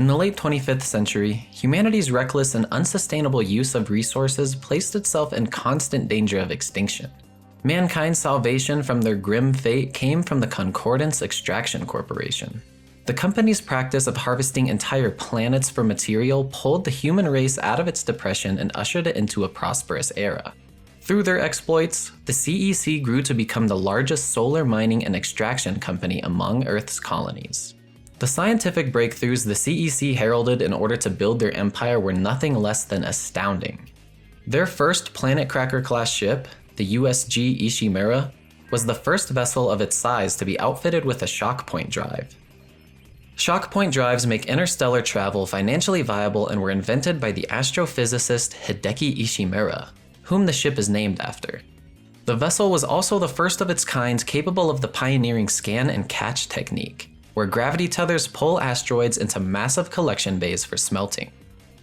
In the late 25th century, humanity's reckless and unsustainable use of resources placed itself in constant danger of extinction. Mankind's salvation from their grim fate came from the Concordance Extraction Corporation. The company's practice of harvesting entire planets for material pulled the human race out of its depression and ushered it into a prosperous era. Through their exploits, the CEC grew to become the largest solar mining and extraction company among Earth's colonies. The scientific breakthroughs the CEC heralded in order to build their empire were nothing less than astounding. Their first Planet Cracker-class ship, the USG Ishimura, was the first vessel of its size to be outfitted with a shock point drive. Shock point drives make interstellar travel financially viable and were invented by the astrophysicist Hideki Ishimura, whom the ship is named after. The vessel was also the first of its kind capable of the pioneering scan and catch technique, where gravity tethers pull asteroids into massive collection bays for smelting.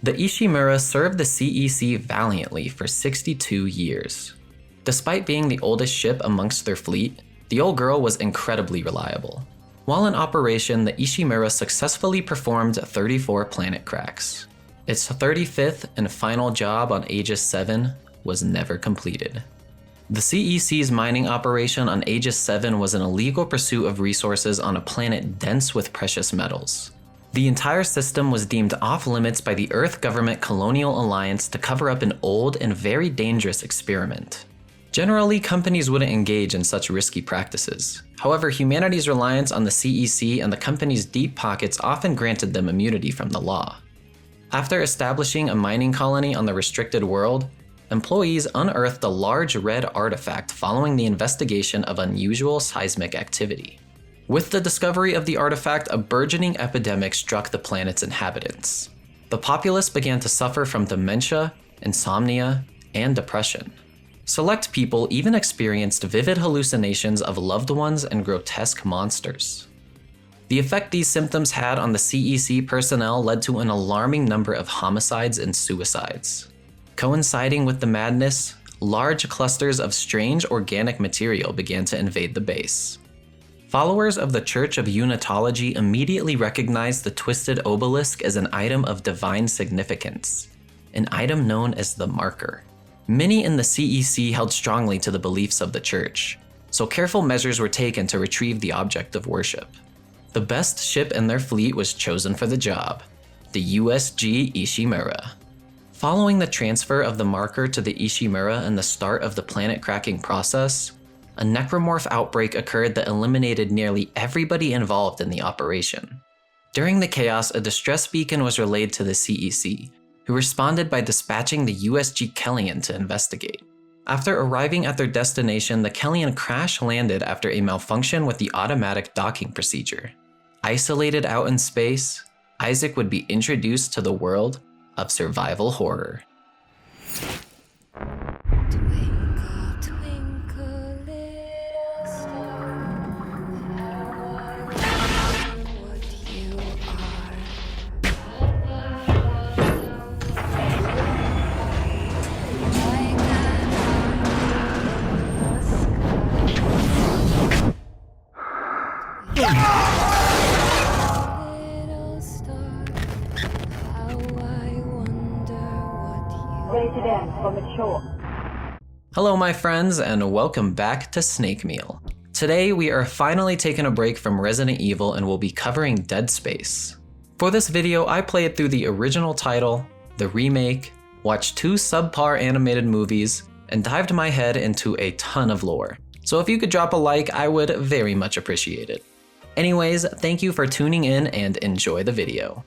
The Ishimura served the CEC valiantly for 62 years. Despite being the oldest ship amongst their fleet, the old girl was incredibly reliable. While in operation, the Ishimura successfully performed 34 planet cracks. Its 35th and final job on Aegis 7 was never completed. The CEC's mining operation on Aegis 7 was an illegal pursuit of resources on a planet dense with precious metals. The entire system was deemed off-limits by the Earth Government Colonial Alliance to cover up an old and very dangerous experiment. Generally, companies wouldn't engage in such risky practices. However, humanity's reliance on the CEC and the company's deep pockets often granted them immunity from the law. After establishing a mining colony on the restricted world, employees unearthed a large red artifact following the investigation of unusual seismic activity. With the discovery of the artifact, a burgeoning epidemic struck the planet's inhabitants. The populace began to suffer from dementia, insomnia, and depression. Select people even experienced vivid hallucinations of loved ones and grotesque monsters. The effect these symptoms had on the CEC personnel led to an alarming number of homicides and suicides. Coinciding with the madness, large clusters of strange organic material began to invade the base. Followers of the Church of Unitology immediately recognized the twisted obelisk as an item of divine significance, an item known as the Marker. Many in the CEC held strongly to the beliefs of the Church, so careful measures were taken to retrieve the object of worship. The best ship in their fleet was chosen for the job, the USG Ishimura. Following the transfer of the Marker to the Ishimura and the start of the planet-cracking process, a necromorph outbreak occurred that eliminated nearly everybody involved in the operation. During the chaos, a distress beacon was relayed to the CEC, who responded by dispatching the USG Kellion to investigate. After arriving at their destination, the Kellion crash-landed after a malfunction with the automatic docking procedure. Isolated out in space, Isaac would be introduced to the world of survival horror. Twinkle, twinkle, little star, how I wonder what you are. Like an little star, how I wonder what you Rated M for mature. Hello my friends, and welcome back to Snake Meal. Today we are finally taking a break from Resident Evil and will be covering Dead Space. For this video, I played through the original title, the remake, watched 2 subpar animated movies, and dived my head into a ton of lore. So if you could drop a like, I would very much appreciate it. Anyways, thank you for tuning in and enjoy the video.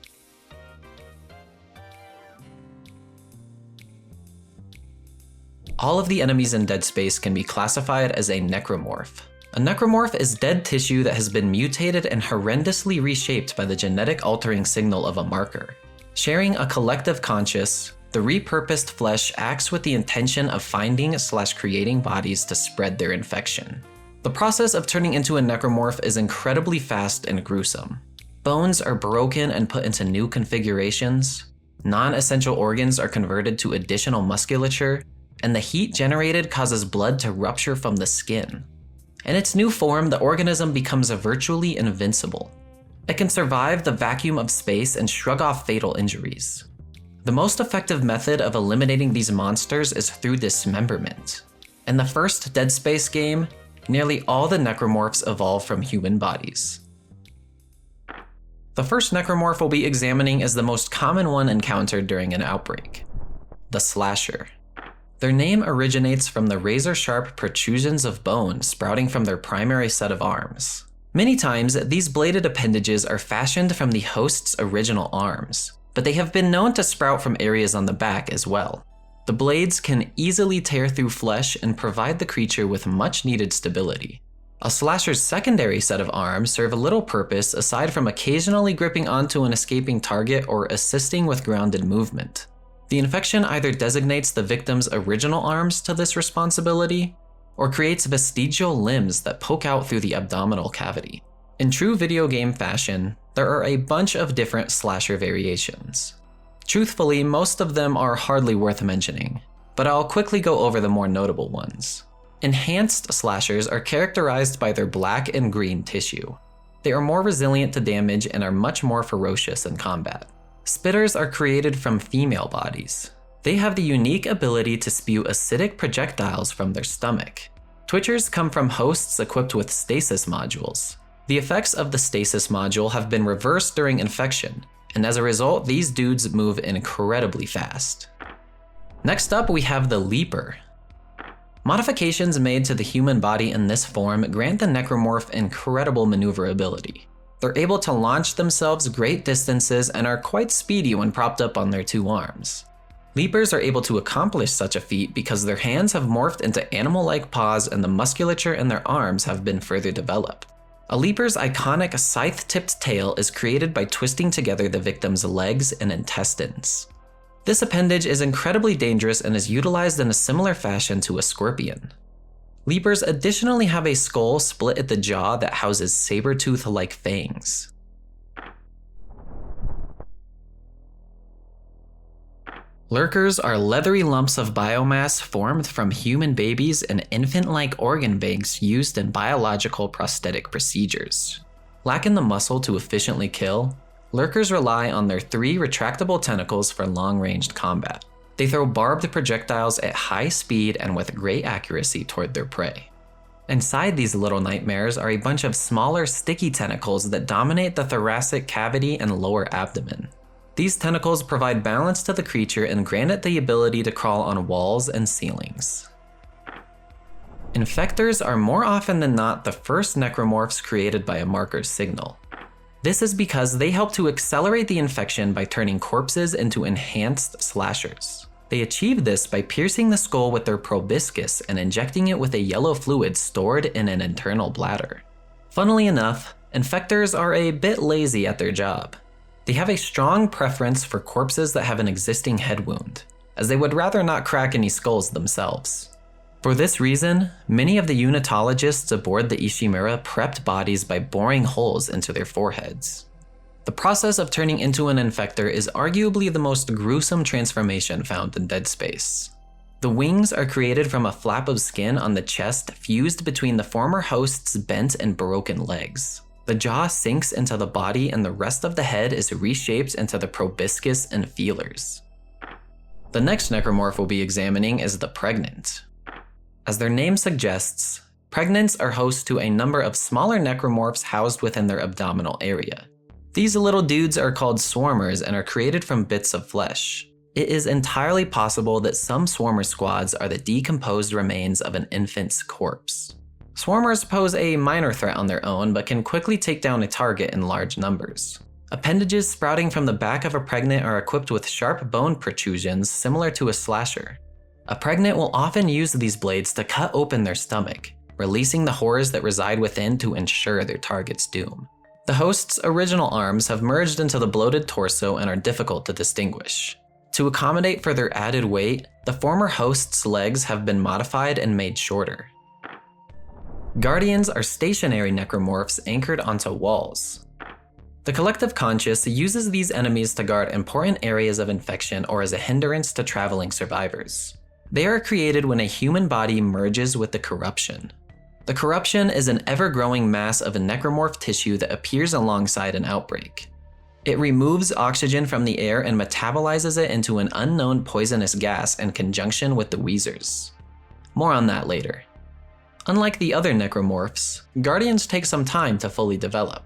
All of the enemies in Dead Space can be classified as a necromorph. A necromorph is dead tissue that has been mutated and horrendously reshaped by the genetic altering signal of a marker. Sharing a collective conscious, the repurposed flesh acts with the intention of finding/creating bodies to spread their infection. The process of turning into a necromorph is incredibly fast and gruesome. Bones are broken and put into new configurations, non-essential organs are converted to additional musculature, and the heat generated causes blood to rupture from the skin. In its new form, the organism becomes virtually invincible. It can survive the vacuum of space and shrug off fatal injuries. The most effective method of eliminating these monsters is through dismemberment. In the first Dead Space game, nearly all the necromorphs evolve from human bodies. The first necromorph we'll be examining is the most common one encountered during an outbreak, the Slasher. Their name originates from the razor-sharp protrusions of bone sprouting from their primary set of arms. Many times, these bladed appendages are fashioned from the host's original arms, but they have been known to sprout from areas on the back as well. The blades can easily tear through flesh and provide the creature with much-needed stability. A slasher's secondary set of arms serve a little purpose aside from occasionally gripping onto an escaping target or assisting with grounded movement. The infection either designates the victim's original arms to this responsibility, or creates vestigial limbs that poke out through the abdominal cavity. In true video game fashion, there are a bunch of different slasher variations. Truthfully, most of them are hardly worth mentioning, but I'll quickly go over the more notable ones. Enhanced slashers are characterized by their black and green tissue. They are more resilient to damage and are much more ferocious in combat. Spitters are created from female bodies. They have the unique ability to spew acidic projectiles from their stomach. Twitchers come from hosts equipped with stasis modules. The effects of the stasis module have been reversed during infection, and as a result, these dudes move incredibly fast. Next up, we have the Leaper. Modifications made to the human body in this form grant the necromorph incredible maneuverability. They're able to launch themselves great distances and are quite speedy when propped up on their two arms. Leapers are able to accomplish such a feat because their hands have morphed into animal-like paws and the musculature in their arms have been further developed. A leaper's iconic scythe-tipped tail is created by twisting together the victim's legs and intestines. This appendage is incredibly dangerous and is utilized in a similar fashion to a scorpion. Leapers additionally have a skull split at the jaw that houses saber-tooth-like fangs. Lurkers are leathery lumps of biomass formed from human babies and infant-like organ banks used in biological prosthetic procedures. Lacking the muscle to efficiently kill, Lurkers rely on their 3 retractable tentacles for long-ranged combat. They throw barbed projectiles at high speed and with great accuracy toward their prey. Inside these little nightmares are a bunch of smaller sticky tentacles that dominate the thoracic cavity and lower abdomen. These tentacles provide balance to the creature and grant it the ability to crawl on walls and ceilings. Infectors are more often than not the first necromorphs created by a marker signal. This is because they help to accelerate the infection by turning corpses into enhanced slashers. They achieve this by piercing the skull with their proboscis and injecting it with a yellow fluid stored in an internal bladder. Funnily enough, infectors are a bit lazy at their job. They have a strong preference for corpses that have an existing head wound, as they would rather not crack any skulls themselves. For this reason, many of the unitologists aboard the Ishimura prepped bodies by boring holes into their foreheads. The process of turning into an infector is arguably the most gruesome transformation found in Dead Space. The wings are created from a flap of skin on the chest fused between the former host's bent and broken legs. The jaw sinks into the body and the rest of the head is reshaped into the proboscis and feelers. The next necromorph we'll be examining is the Pregnant. As their name suggests, pregnants are host to a number of smaller necromorphs housed within their abdominal area. These little dudes are called swarmers and are created from bits of flesh. It is entirely possible that some swarmer squads are the decomposed remains of an infant's corpse. Swarmers pose a minor threat on their own, but can quickly take down a target in large numbers. Appendages sprouting from the back of a pregnant are equipped with sharp bone protrusions similar to a slasher. A pregnant will often use these blades to cut open their stomach, releasing the horrors that reside within to ensure their target's doom. The host's original arms have merged into the bloated torso and are difficult to distinguish. To accommodate for their added weight, the former host's legs have been modified and made shorter. Guardians are stationary necromorphs anchored onto walls. The collective conscious uses these enemies to guard important areas of infection or as a hindrance to traveling survivors. They are created when a human body merges with the corruption. The corruption is an ever-growing mass of necromorph tissue that appears alongside an outbreak. It removes oxygen from the air and metabolizes it into an unknown poisonous gas in conjunction with the Wheezers. More on that later. Unlike the other necromorphs, Guardians take some time to fully develop.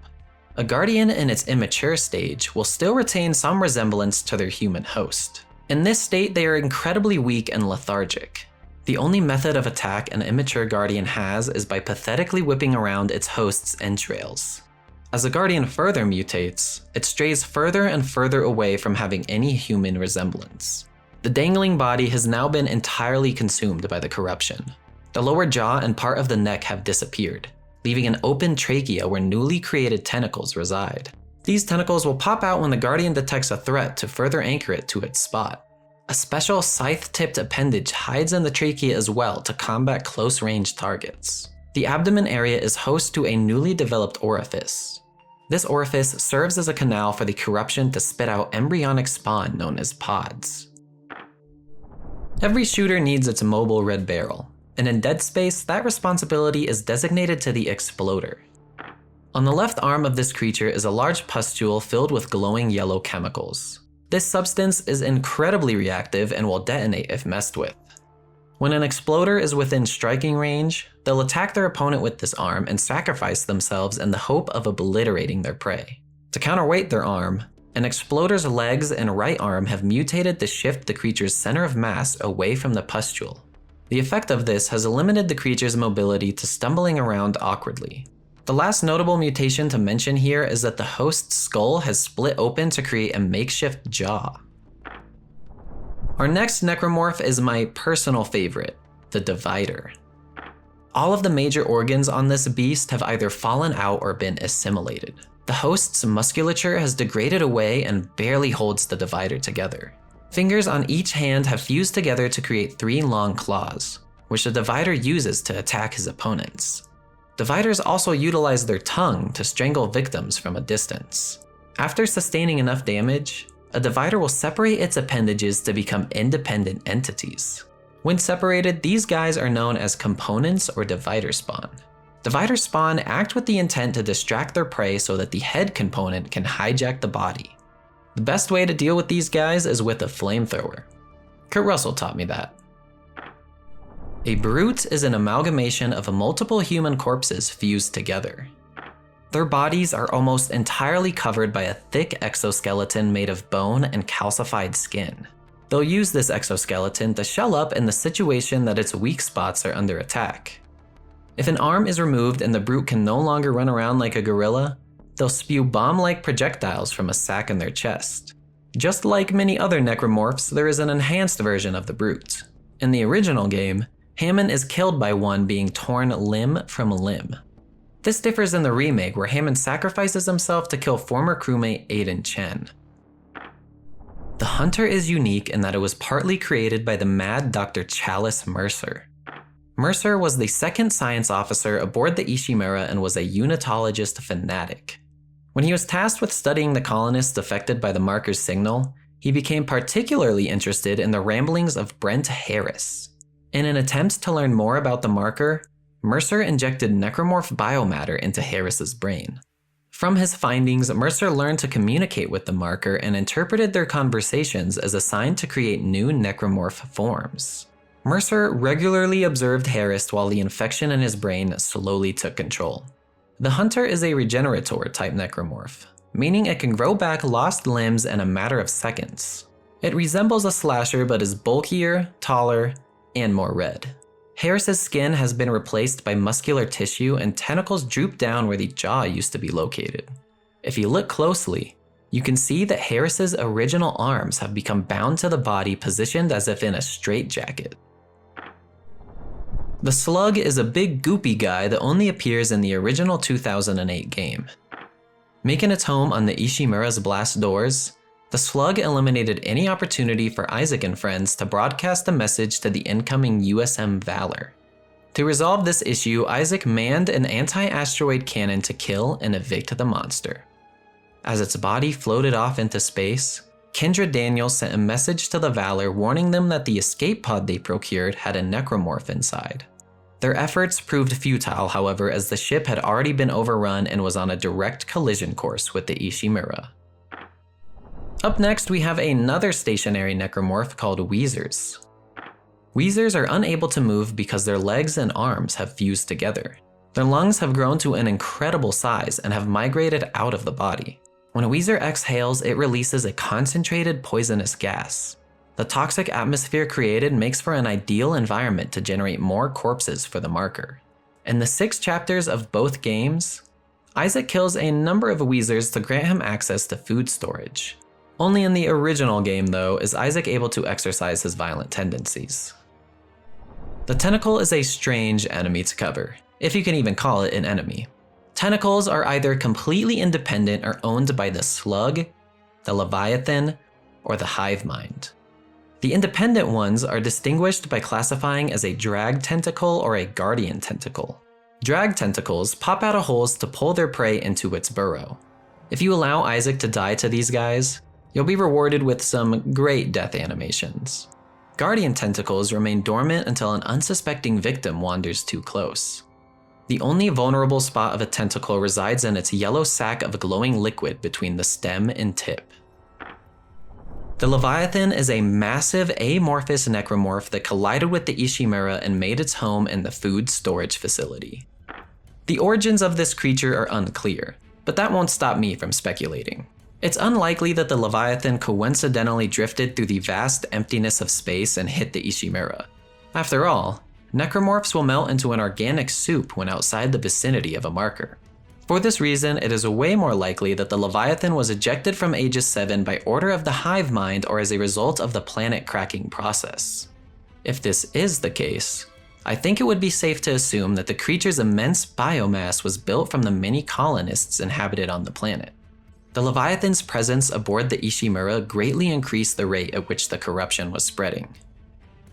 A Guardian in its immature stage will still retain some resemblance to their human host. In this state, they are incredibly weak and lethargic. The only method of attack an immature Guardian has is by pathetically whipping around its host's entrails. As a Guardian further mutates, it strays further and further away from having any human resemblance. The dangling body has now been entirely consumed by the corruption. The lower jaw and part of the neck have disappeared, leaving an open trachea where newly created tentacles reside. These tentacles will pop out when the Guardian detects a threat to further anchor it to its spot. A special scythe-tipped appendage hides in the trachea as well to combat close-range targets. The abdomen area is host to a newly developed orifice. This orifice serves as a canal for the corruption to spit out embryonic spawn known as pods. Every shooter needs its mobile red barrel, and in Dead Space, that responsibility is designated to the Exploder. On the left arm of this creature is a large pustule filled with glowing yellow chemicals. This substance is incredibly reactive and will detonate if messed with. When an Exploder is within striking range, they'll attack their opponent with this arm and sacrifice themselves in the hope of obliterating their prey. To counterweight their arm, an Exploder's legs and right arm have mutated to shift the creature's center of mass away from the pustule. The effect of this has limited the creature's mobility to stumbling around awkwardly. The last notable mutation to mention here is that the host's skull has split open to create a makeshift jaw. Our next necromorph is my personal favorite, the Divider. All of the major organs on this beast have either fallen out or been assimilated. The host's musculature has degraded away and barely holds the Divider together. Fingers on each hand have fused together to create 3 long claws, which the Divider uses to attack his opponents. Dividers also utilize their tongue to strangle victims from a distance. After sustaining enough damage, a Divider will separate its appendages to become independent entities. When separated, these guys are known as components or Divider spawn. Divider spawn act with the intent to distract their prey so that the head component can hijack the body. The best way to deal with these guys is with a flamethrower. Kurt Russell taught me that. A brute is an amalgamation of multiple human corpses fused together. Their bodies are almost entirely covered by a thick exoskeleton made of bone and calcified skin. They'll use this exoskeleton to shell up in the situation that its weak spots are under attack. If an arm is removed and the brute can no longer run around like a gorilla, they'll spew bomb-like projectiles from a sac in their chest. Just like many other necromorphs, there is an enhanced version of the brute. In the original game, Hammond is killed by one being torn limb from limb. This differs in the remake, where Hammond sacrifices himself to kill former crewmate Aiden Chen. The Hunter is unique in that it was partly created by the mad Dr. Chalice Mercer. Mercer was the second science officer aboard the Ishimura and was a unitologist fanatic. When he was tasked with studying the colonists affected by the marker's signal, he became particularly interested in the ramblings of Brent Harris. In an attempt to learn more about the marker, Mercer injected necromorph biomatter into Harris's brain. From his findings, Mercer learned to communicate with the marker and interpreted their conversations as a sign to create new necromorph forms. Mercer regularly observed Harris while the infection in his brain slowly took control. The Hunter is a regenerator type necromorph, meaning it can grow back lost limbs in a matter of seconds. It resembles a slasher but is bulkier, taller, and more red. Harris's skin has been replaced by muscular tissue and tentacles droop down where the jaw used to be located. If you look closely, you can see that Harris's original arms have become bound to the body, positioned as if in a straitjacket. The Slug is a big goopy guy that only appears in the original 2008 game. Making its home on the Ishimura's blast doors, the Slug eliminated any opportunity for Isaac and friends to broadcast a message to the incoming USM Valor. To resolve this issue, Isaac manned an anti-asteroid cannon to kill and evict the monster. As its body floated off into space, Kendra Daniels sent a message to the Valor warning them that the escape pod they procured had a necromorph inside. Their efforts proved futile, however, as the ship had already been overrun and was on a direct collision course with the Ishimura. Up next, we have another stationary necromorph called Wheezers. Wheezers are unable to move because their legs and arms have fused together. Their lungs have grown to an incredible size and have migrated out of the body. When a Wheezer exhales, it releases a concentrated poisonous gas. The toxic atmosphere created makes for an ideal environment to generate more corpses for the marker. In the 6 chapters of both games, Isaac kills a number of Wheezers to grant him access to food storage. Only in the original game, though, is Isaac able to exercise his violent tendencies. The Tentacle is a strange enemy to cover, if you can even call it an enemy. Tentacles are either completely independent or owned by the Slug, the Leviathan, or the hive mind. The independent ones are distinguished by classifying as a drag tentacle or a guardian tentacle. Drag tentacles pop out of holes to pull their prey into its burrow. If you allow Isaac to die to these guys, you'll be rewarded with some great death animations. Guardian tentacles remain dormant until an unsuspecting victim wanders too close. The only vulnerable spot of a tentacle resides in its yellow sac of glowing liquid between the stem and tip. The Leviathan is a massive amorphous necromorph that collided with the Ishimura and made its home in the food storage facility. The origins of this creature are unclear, but that won't stop me from speculating. It's unlikely that the Leviathan coincidentally drifted through the vast emptiness of space and hit the Ishimura. After all, necromorphs will melt into an organic soup when outside the vicinity of a marker. For this reason, it is way more likely that the Leviathan was ejected from Aegis 7 by order of the hive mind or as a result of the planet cracking process. If this is the case, I think it would be safe to assume that the creature's immense biomass was built from the many colonists inhabited on the planet. The Leviathan's presence aboard the Ishimura greatly increased the rate at which the corruption was spreading.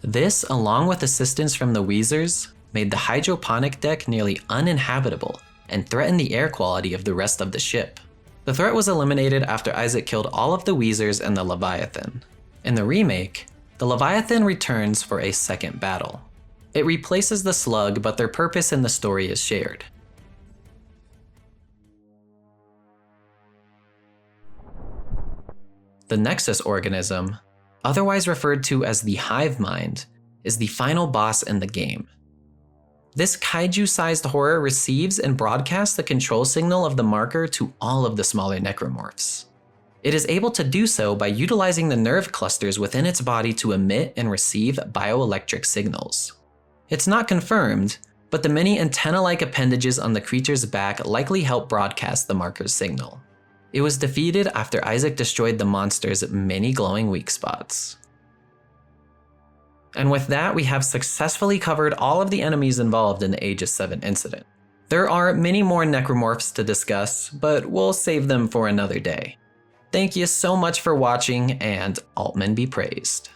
This, along with assistance from the Wheezers, made the hydroponic deck nearly uninhabitable and threatened the air quality of the rest of the ship. The threat was eliminated after Isaac killed all of the Wheezers and the Leviathan. In the remake, the Leviathan returns for a second battle. It replaces the Slug, but their purpose in the story is shared. The Nexus Organism, otherwise referred to as the hive mind, is the final boss in the game. This kaiju-sized horror receives and broadcasts the control signal of the marker to all of the smaller necromorphs. It is able to do so by utilizing the nerve clusters within its body to emit and receive bioelectric signals. It's not confirmed, but the many antenna-like appendages on the creature's back likely help broadcast the marker's signal. It was defeated after Isaac destroyed the monster's many glowing weak spots. And with that, we have successfully covered all of the enemies involved in the Aegis 7 incident. There are many more necromorphs to discuss, but we'll save them for another day. Thank you so much for watching, and Altman be praised.